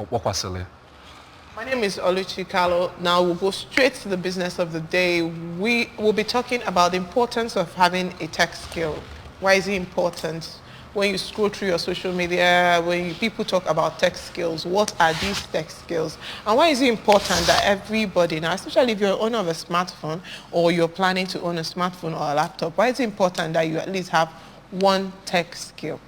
Okwasili. My name is Oluchi Kalo. Now we'll go straight to the business of the day. We will be talking about the importance of having a tech skill. Why is it important? When you scroll through your social media, when people talk about tech skills, what are these tech skills? And why is it important that everybody, now especially if you're an owner of a smartphone or you're planning to own a smartphone or a laptop, why is it important that you at least have one tech skill?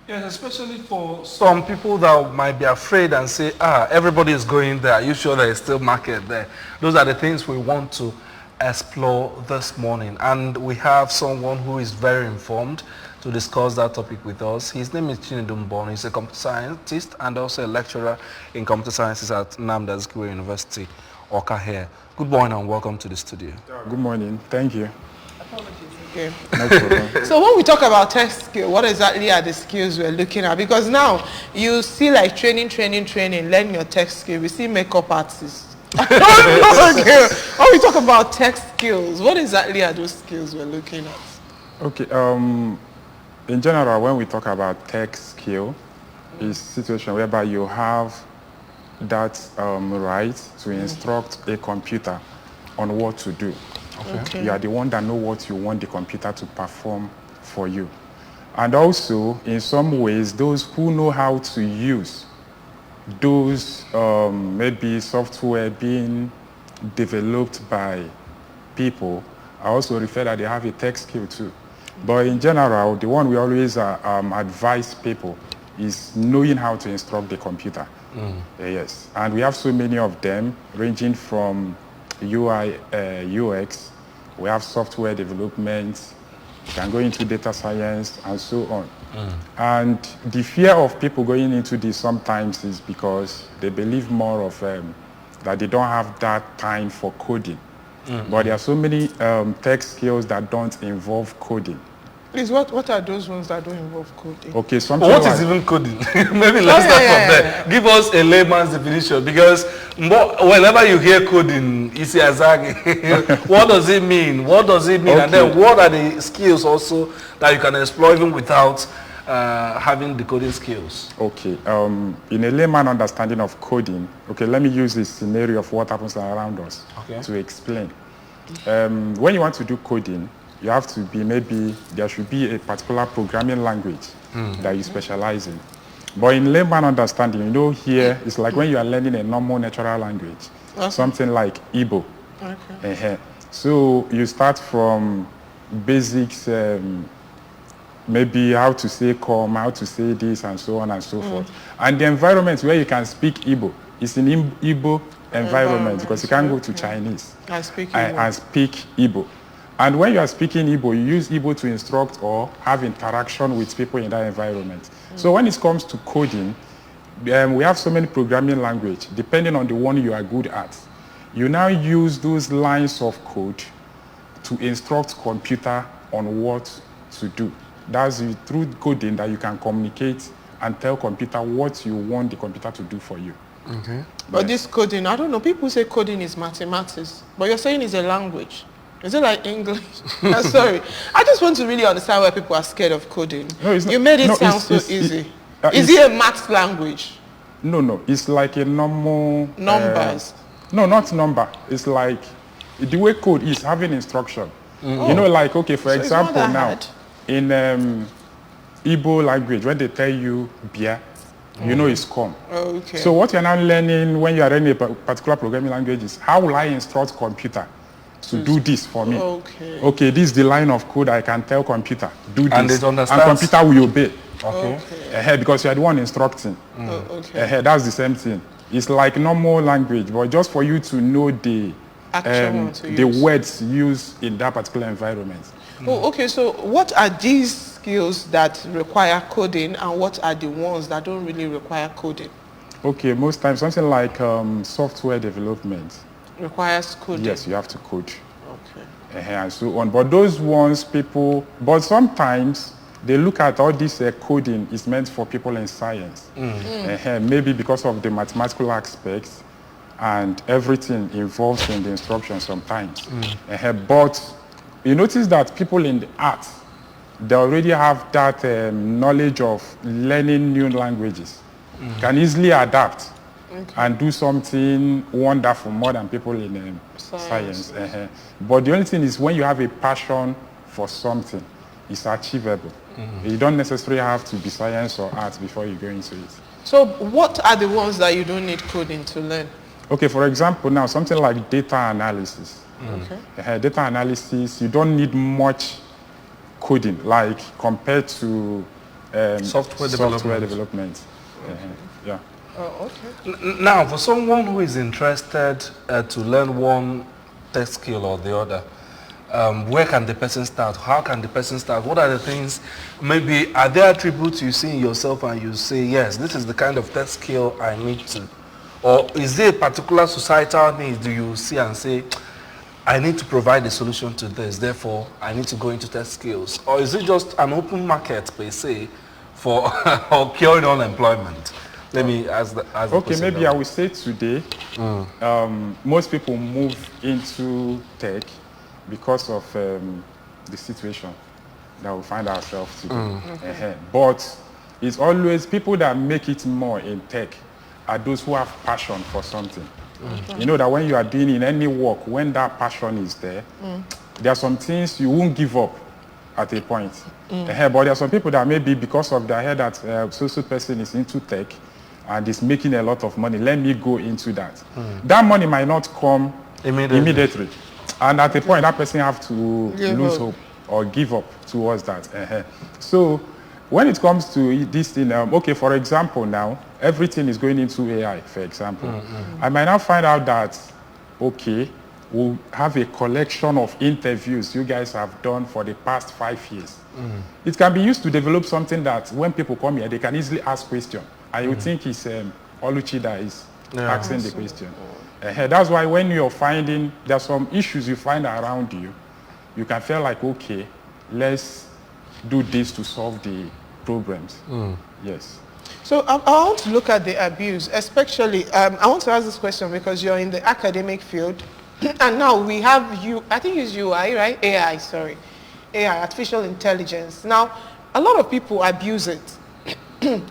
Yes, especially for some people that might be afraid and say, everybody is going there. Are you sure there is still market there? Those are the things we want to explore this morning. And we have someone who is very informed to discuss that topic with us. His name is Chinedum Bono. He's a computer scientist and also a lecturer in computer sciences at Nnamdi Azikiwe University, Awka here. Good morning and welcome to the studio. Good morning. Thank you. Okay. No problem. So when we talk about tech skill, what exactly are the skills we're looking at? Because now you see like training, learn your tech skill. We see makeup artists. Okay. When we talk about tech skills, what exactly are those skills we're looking at? Okay. In general, when we talk about tech skill, is situation whereby you have that right to instruct a computer on what to do. Okay. You are the one that know what you want the computer to perform for you. And also, in some ways, those who know how to use those maybe software being developed by people, I also refer that they have a tech skill too. But in general, the one we always advise people is knowing how to instruct the computer. Yes, and we have so many of them, ranging from UI, UX, we have software development, you can go into data science and so on. And the fear of people going into this sometimes is because they believe more of that they don't have that time for coding. But there are so many tech skills that don't involve coding. Please, what are those ones that don't involve coding? Okay, something What like, is even coding? Maybe let's start from there. Give us a layman's definition, because whenever you hear coding, isi azagi, what does it mean? What does it mean? Okay. And then what are the skills also that you can explore even without having the coding skills? Okay, in a layman understanding of coding, okay, let me use this scenario of what happens around us to explain. When you want to do coding, you have to be, maybe there should be a particular programming language that you specialize in. But in layman understanding, you know, here it's like when you are learning a normal natural language, something like Igbo. Okay. So you start from basics, maybe how to say come, how to say this, and so on and so forth. And the environment where you can speak Igbo is in Igbo environment, because you can't go to Chinese I speak Igbo. and speak Igbo. And when you are speaking Igbo, you use Igbo to instruct or have interaction with people in that environment. So when it comes to coding, we have so many programming language, depending on the one you are good at. You now use those lines of code to instruct computer on what to do. That's through coding that you can communicate and tell computer what you want the computer to do for you. Okay. But this coding, I don't know, people say coding is mathematics, but you're saying it's a language. Is it like English? Sorry. I just want to really understand why people are scared of coding. No, it's not. You made it No, sound it's- so easy. it's- Is it a math language? No, it's like a normal... Numbers? No, not number. It's like the way code is having instruction. You know, like, okay, for So it's not example, that now, hard. in Igbo language, when they tell you bia, you know it's come. Okay. So what you're now learning when you are learning a particular programming language is, how will I instruct computer to do this for me? Okay. Okay, this is the line of code I can tell computer, do this. And it understands. And computer will obey. Okay. Because you are the one instructing. Okay. That's the same thing. It's like normal language, but just for you to know the Actual one to the use. words used in that particular environment. Oh, okay, so what are these skills that require coding and what are the ones that don't really require coding? Okay, most times something like software development. Requires coding? Yes, you have to code. Okay. And so on. But those ones people, but sometimes they look at all this coding is meant for people in science. Maybe because of the mathematical aspects and everything involved in the instruction sometimes. But you notice that people in the art, they already have that knowledge of learning new languages, can easily adapt and do something wonderful more than people in science. But the only thing is when you have a passion for something, it's achievable. You don't necessarily have to be science or arts before you go into it. So what are the ones that you don't need coding to learn? Okay, for example, now something like data analysis. Data analysis, you don't need much coding, like compared to software development. Yeah. Oh, okay. Now, for someone who is interested to learn one tech skill or the other, where can the person start? How can the person start? What are the things, maybe, are there attributes you see in yourself and you say, yes, this is the kind of tech skill I need to? Or is there a particular societal need do you see and say, I need to provide a solution to this, therefore I need to go into tech skills? Or is it just an open market, per se, for or curing unemployment? Let me ask the okay, maybe I will say today, most people move into tech because of the situation that we find ourselves today. But it's always people that make it more in tech are those who have passion for something. You know that when you are doing in any work, when that passion is there, there are some things you won't give up at a point. But there are some people that maybe because of their head that so person is into tech and is making a lot of money, let me go into that. That money might not come immediately. And at a point, that person have to lose hope or give up towards that. So when it comes to this thing, okay, for example now, everything is going into AI, for example. I might now find out that, okay, we'll have a collection of interviews you guys have done for the past 5 years. It can be used to develop something that when people come here, they can easily ask questions. I would think it's Oluchi that is asking the question. That's why when you're finding, there's some issues you find around you, you can feel like, okay, let's do this to solve the problems. Yes. So I want to look at the abuse, especially, I want to ask this question because you're in the academic field, and now we have I think it's UI, right? AI, sorry. AI, artificial intelligence. Now, a lot of people abuse it.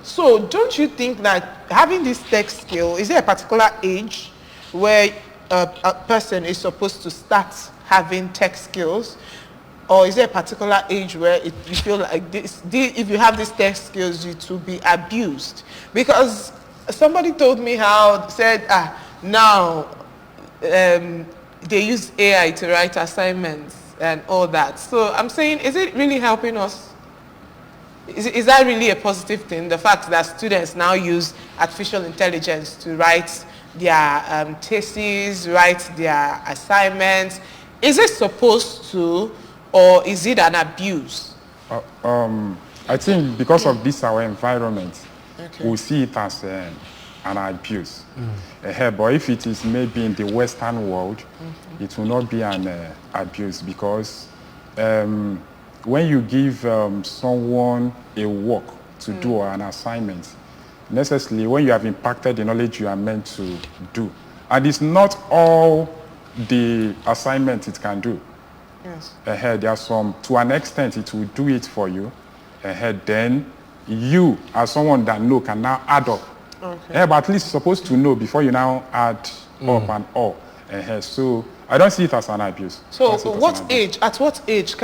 So don't you think that having this tech skill, is there a particular age where a person is supposed to start having tech skills? Or is there a particular age where you feel like if you have these tech skills, it will be abused? Because somebody told me now they use AI to write assignments and all that. So I'm saying, is it really helping us? Is that really a positive thing? The fact that students now use artificial intelligence to write their theses, write their assignments. Is it supposed to, or is it an abuse? I think because of this our environment, we see it as an abuse. But if it is maybe in the Western world, it will not be an abuse because when you give someone a work to do or an assignment, necessarily when you have impacted the knowledge you are meant to do, and it's not all the assignment it can do. Yes. There are some, to an extent, it will do it for you. Then you, as someone that know, can now add up. But at least you're supposed to know before you now add up and all. So I don't see it as an abuse. So at what age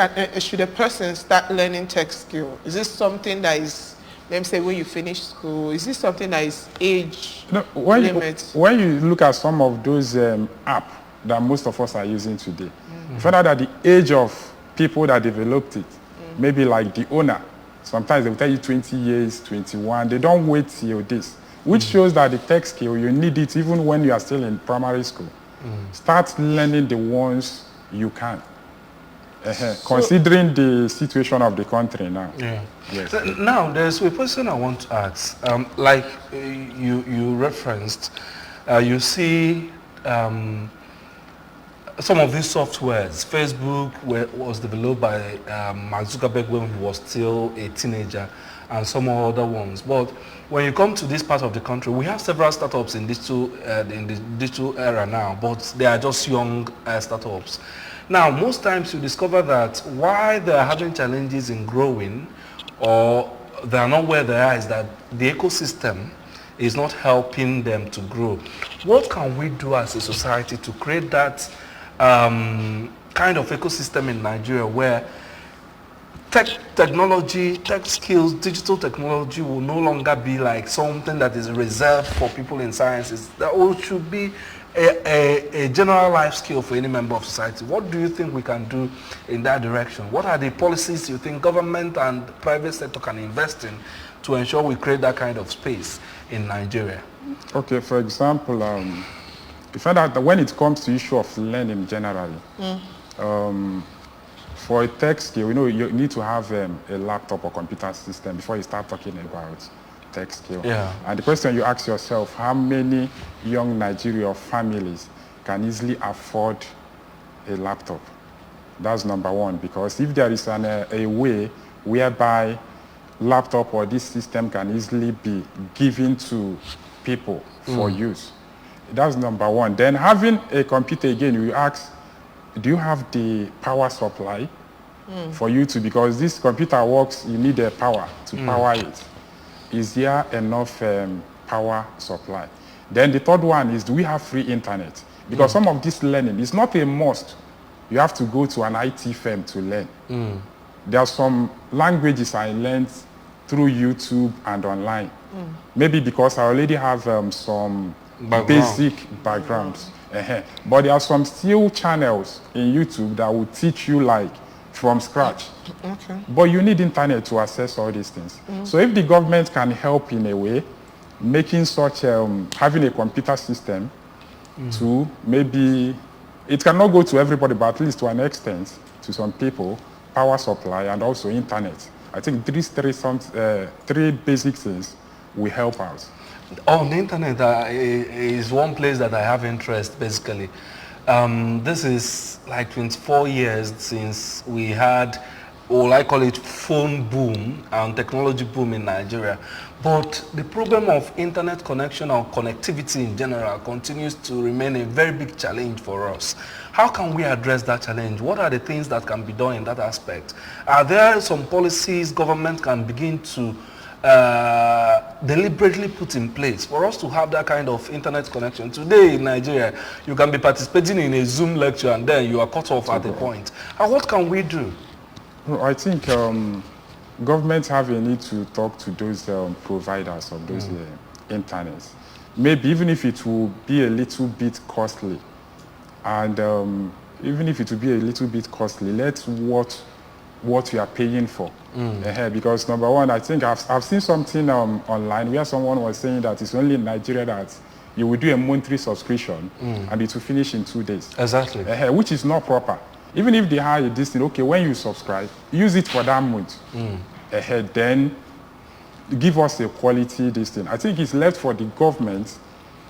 should a person start learning tech skill? Is this something that is, let me say, when you finish school, is this something that is age limit? When you look at some of those apps that most of us are using today, you find out that the age of people that developed it, maybe like the owner, sometimes they will tell you 20 years, 21, they don't wait till this, which shows that the tech skill, you need it even when you are still in primary school. Start learning the ones you can. Considering the situation of the country now. Yes. Now, there's a question I want to ask. Like you referenced, you see some of these softwares. Facebook was developed by Mark Zuckerberg when he was still a teenager, and some other ones. But when you come to this part of the country, we have several startups in the digital era now, but they are just young startups. Now, most times you discover that why they are having challenges in growing, or they are not where they are, is that the ecosystem is not helping them to grow. What can we do as a society to create that kind of ecosystem in Nigeria where technology, tech skills, digital technology will no longer be like something that is reserved for people in sciences? That should be a general life skill for any member of society. What do you think we can do in that direction? What are the policies you think government and private sector can invest in to ensure we create that kind of space in Nigeria? Okay, for example, you find out that when it comes to issue of learning generally, for a tech skill, you need to have a laptop or computer system before you start talking about tech skill. Yeah. And the question you ask yourself, how many young Nigerian families can easily afford a laptop? That's number one, because if there is a way whereby laptop or this system can easily be given to people for use, that's number one. Then having a computer, again, you ask, do you have the power supply for you to, because this computer works, you need the power to power it. Is there enough power supply? Then the third one is, do we have free internet? Because some of this learning is not a must. You have to go to an IT firm to learn. There are some languages I learned through YouTube and online. Maybe because I already have some basic backgrounds. But there are some still channels in YouTube that will teach you like from scratch. Okay. But you need internet to access all these things. So if the government can help in a way, making such, having a computer system to maybe, it cannot go to everybody, but at least to an extent, to some people, power supply and also internet. I think these three basic things will help out. On the internet is one place that I have interest, basically. This is like 24 years since we had, or I call it phone boom and technology boom in Nigeria. But the problem of internet connection or connectivity in general continues to remain a very big challenge for us. How can we address that challenge? What are the things that can be done in that aspect? Are there some policies government can begin to deliberately put in place for us to have that kind of internet connection? Today in Nigeria, you can be participating in a Zoom lecture and then you are cut off at a point. And what can we do? I think governments have a need to talk to those providers of those internets. Maybe even if it will be a little bit costly, and even if it will be a little bit costly, let's watch what you are paying for. Because number one, I think I've seen something online where someone was saying that it's only in Nigeria that you will do a monthly subscription and it will finish in 2 days. Exactly. Which is not proper. Even if they hire this thing, okay, when you subscribe, use it for that month. Then give us a quality this thing. I think it's left for the government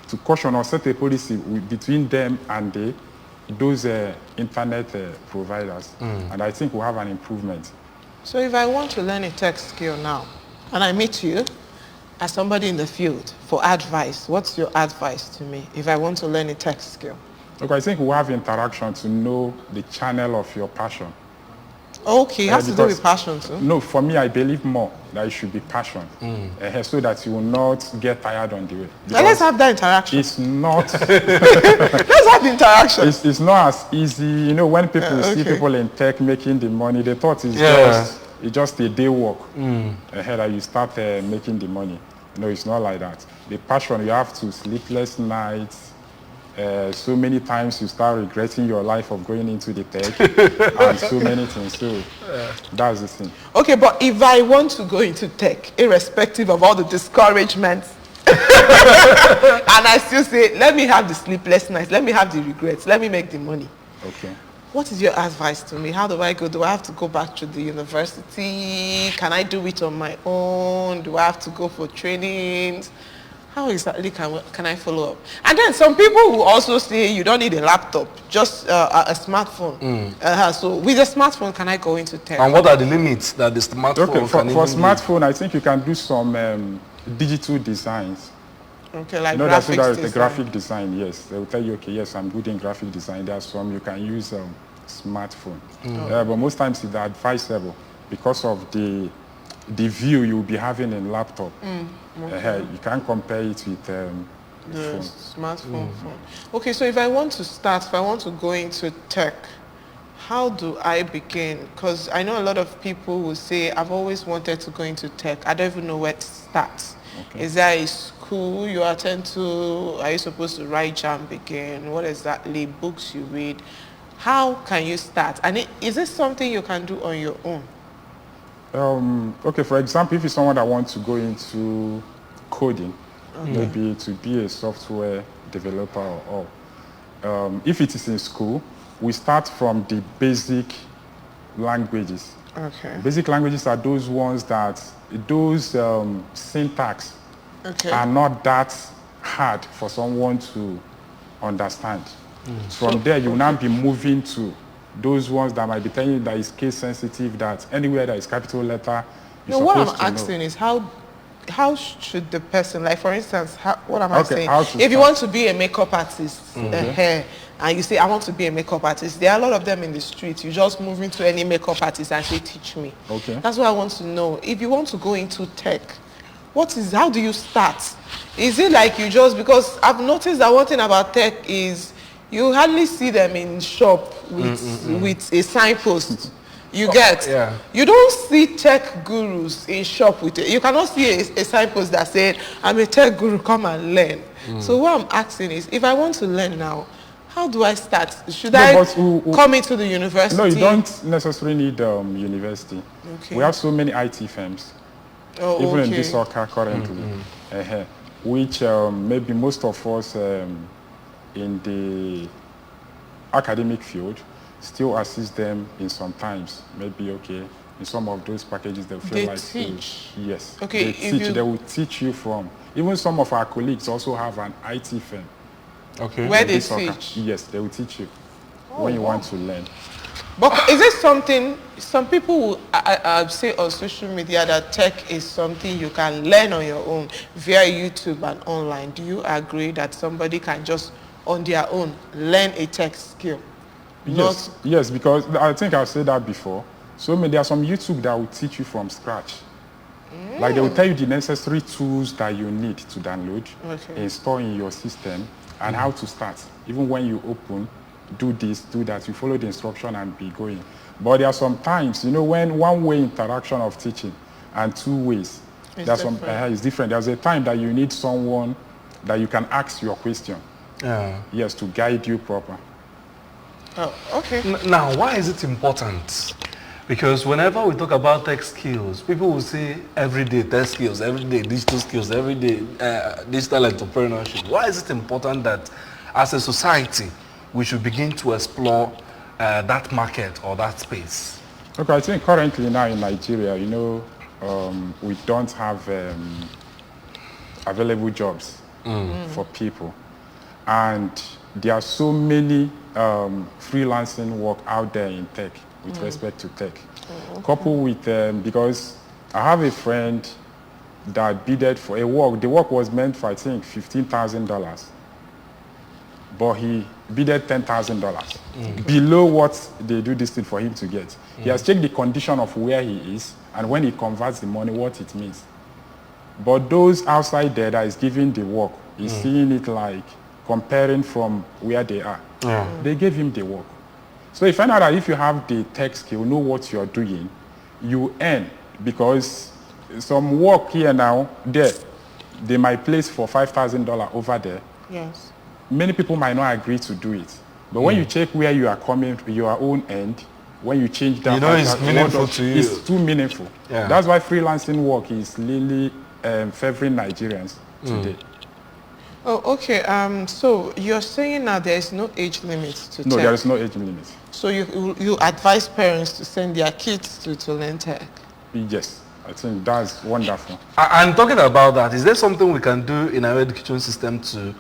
to caution or set a policy between them and those internet providers. And I think we'll have an improvement. So if I want to learn a tech skill now, and I meet you as somebody in the field for advice, what's your advice to me if I want to learn a tech skill? Look, I think we'll have interaction to know the channel of your passion. Okay, it has to do with passion too? No, for me, I believe more that it should be passion. So that you will not get tired on the way. Now let's have that interaction. It's not... Let's have the interaction. It's not as easy. You know, when people see people in tech making the money, they thought it's just a day work. That you start making the money. No, it's not like that. The passion, you have to sleepless nights. So many times you start regretting your life of going into the tech and so many things. So that's the thing. Okay, but if I want to go into tech, irrespective of all the discouragements, and I still say, let me have the sleepless nights, let me have the regrets, let me make the money. Okay. What is your advice to me? How do I go? Do I have to go back to the university? Can I do it on my own? Do I have to go for trainings? How exactly can I follow up? And then some people will also say you don't need a laptop, just a smartphone. So with a smartphone, can I go into tech? And what are the limits that the smartphone Okay, for can smartphone, I think you can do some digital designs. Okay, like that's graphics the design. graphic design, yes. They will tell you, okay, yes, I'm good in graphic design. There's some you can use smartphone. But most times it's advisable because of the view you'll be having in laptop. You can't compare it with the phone. smartphone phone. Okay, so if I want to go into tech, how do I begin? Because I know a lot of people will say, I've always wanted to go into tech. I don't even know where to start. Okay. Is there a school you attend to? Are you supposed to write JAMB again? What exactly? Books you read? How can you start? And is it something you can do on your own? Okay, for example, if you're someone that wants to go into coding, maybe to be a software developer or if it is in school, we start from the basic languages. Okay. Basic languages are those ones that, those syntax are not that hard for someone to understand. From there, you will now be moving to those ones that might be telling you that is case sensitive, that anywhere that is capital letter, you're No, what I'm supposed to know. asking is how should the person, like for instance, what am I Okay, saying? how to If you start. want to be a makeup artist, and you say, I want to be a makeup artist, there are a lot of them in the street. You just move into any makeup artist and say, teach me. Okay. That's what I want to know. If you want to go into tech, how do you start? Is it like you just, because I've noticed that one thing about tech is you hardly see them in shop with a signpost. You get? Yeah. You don't see tech gurus in shop with it. You cannot see a signpost that said, I'm a tech guru, come and learn. So what I'm asking is, if I want to learn now, how do I start? Should I come into the university? No, you don't necessarily need university. Okay. We have so many IT firms, even in this Oka currently, which maybe most of us in the academic field still assist them in sometimes. Maybe, okay, in some of those packages they feel They like teach? Yes. Okay, They will teach you from. Even some of our colleagues also have an IT firm. Okay. Where they This Oka. teach? Yes, they will teach you when you want to learn. But is it something, some people will say on social media that tech is something you can learn on your own via YouTube and online. Do you agree that somebody can just on their own learn a tech skill? Yes, because I think I've said that before. So there are some YouTube that will teach you from scratch. Like they will tell you the necessary tools that you need to download, install in your system, and how to start. Even when you open, do this, do that, you follow the instruction and be going. But there are some times, when one-way interaction of teaching and two ways, it's different. There's a time that you need someone that you can ask your question. Yes, to guide you proper. Oh, okay. Now, why is it important? Because whenever we talk about tech skills, people will say everyday tech skills, everyday digital skills, everyday digital entrepreneurship. Why is it important that as a society, we should begin to explore that market or that space? Okay, I think currently now in Nigeria, we don't have available jobs for people. And there are so many freelancing work out there in tech with respect to tech. Coupled with, because I have a friend that bidded for a work. The work was meant for, I think, $15,000. But he bidded $10,000 below what they do this thing for him to get. He has checked the condition of where he is, and when he converts the money, what it means. But those outside there that is giving the work, is seeing it like comparing from where they are. They gave him the work. So you find out that if you have the tech skill, know what you're doing, you earn, because some work here now, there, they might place for $5,000 over there. Yes. Many people might not agree to do it. But when you check where you are coming, your own end, when you change that, it's meaningful to you. It's too meaningful. That's why freelancing work is really favoring Nigerians today. Oh, okay. So you're saying now there is no age limit to No, tech. there is no age limit. So you advise parents to send their kids to learn tech? Yes, I think that's wonderful. And talking about that, is there something we can do in our education system to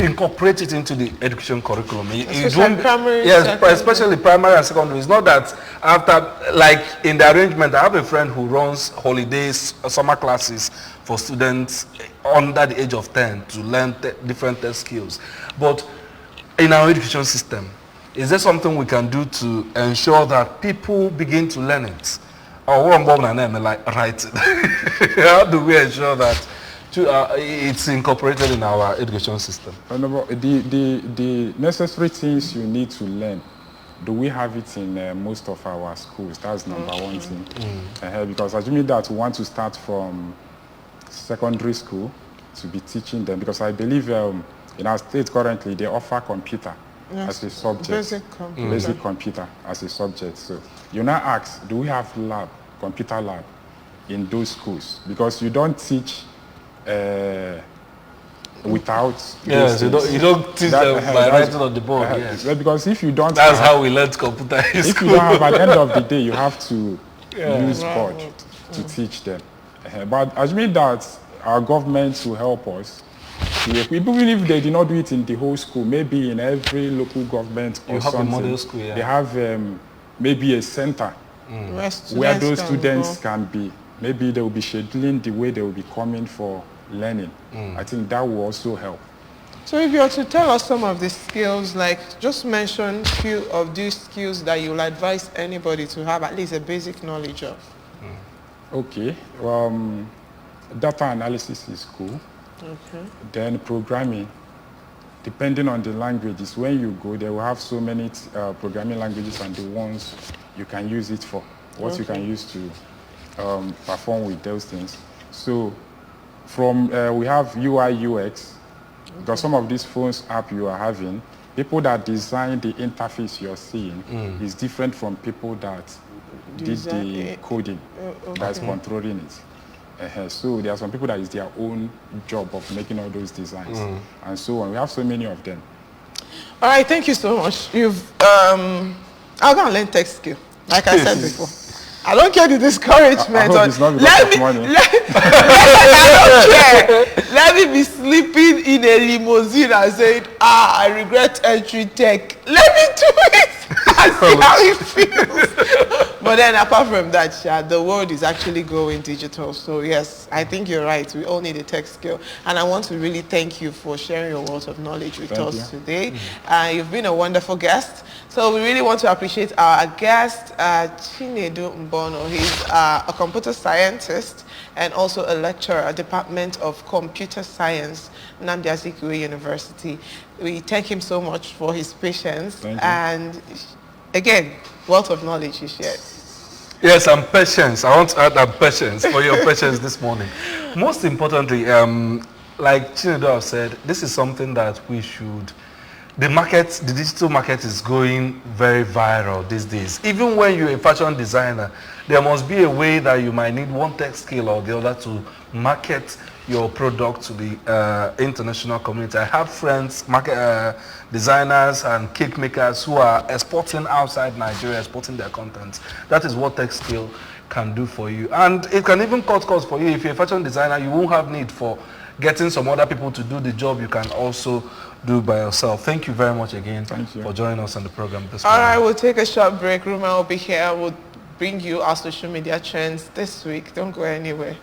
incorporate it into the education curriculum? Especially primary, especially primary and secondary. It's not that after, like in the arrangement, I have a friend who runs holidays, summer classes for students under the age of 10 to learn different tech skills. But in our education system, is there something we can do to ensure that people begin to learn it? Or what I'm like, right? How do we ensure that It's incorporated in our education system. The necessary things you need to learn, do we have it in most of our schools? That's number one thing. Because assuming that we want to start from secondary school to be teaching them, because I believe in our state currently they offer computer as a subject. Basic computer as a subject. So you now ask, do we have computer lab in those schools? Because you don't teach without yes, you don't teach them by writing on the board. Yes. Because if you don't, that's how we learned computer in school. If you don't have, at the end of the day, you have to use board to teach them. But assuming that our government will help us, even if they did not do it in the whole school, maybe in every local government or something, a model school, they have maybe a center where those students can be. Maybe they will be scheduling the way they will be coming for learning. I think that will also help. So if you were to tell us some of the skills, like just mention a few of these skills that you will advise anybody to have at least a basic knowledge of. Okay. Data analysis is cool. Okay. Then programming, depending on the languages, when you go, they will have so many programming languages and the ones you can use it for, what you can use to perform with those things. So from we have UI UX, because some of these phones app you are having, people that design the interface you're seeing is different from people that did the coding that's controlling it. So there are some people that is their own job of making all those designs and so on. We have so many of them. All right, thank you so much. I'll go and learn tech skill, like I said before. I don't care the discouragement. I hope it's not because of money. I don't care. Let me be sleeping in a limousine and saying, I regret entry tech. Let me do it and see how it feels. But then apart from that, the world is actually going digital. So yes, I think you're right. We all need a tech skill. And I want to really thank you for sharing your wealth of knowledge with us today. You've been a wonderful guest. So we really want to appreciate our guest, Chinedu Mbono. He's a computer scientist and also a lecturer at Department of Computer Science, Nnamdi Azikiwe University. We thank him so much for his patience. And again, wealth of knowledge he shared. Yes, and patience. I want to add that patience for your patience this morning. Most importantly, like Chinedu said, this is something that we should. The digital market is going very viral these days. Even when you're a fashion designer, there must be a way that you might need one tech skill or the other to market your product to the international community. I have friends, designers and cake makers who are exporting outside Nigeria, exporting their content. That is what tech skill can do for you. And it can even cut costs for you. If you're a fashion designer, you won't have need for getting some other people to do the job. You can also do by yourself. Thank you very much again for joining us on the program this morning. All right, we'll take a short break. Ruma will be here. We'll bring you our social media trends this week. Don't go anywhere.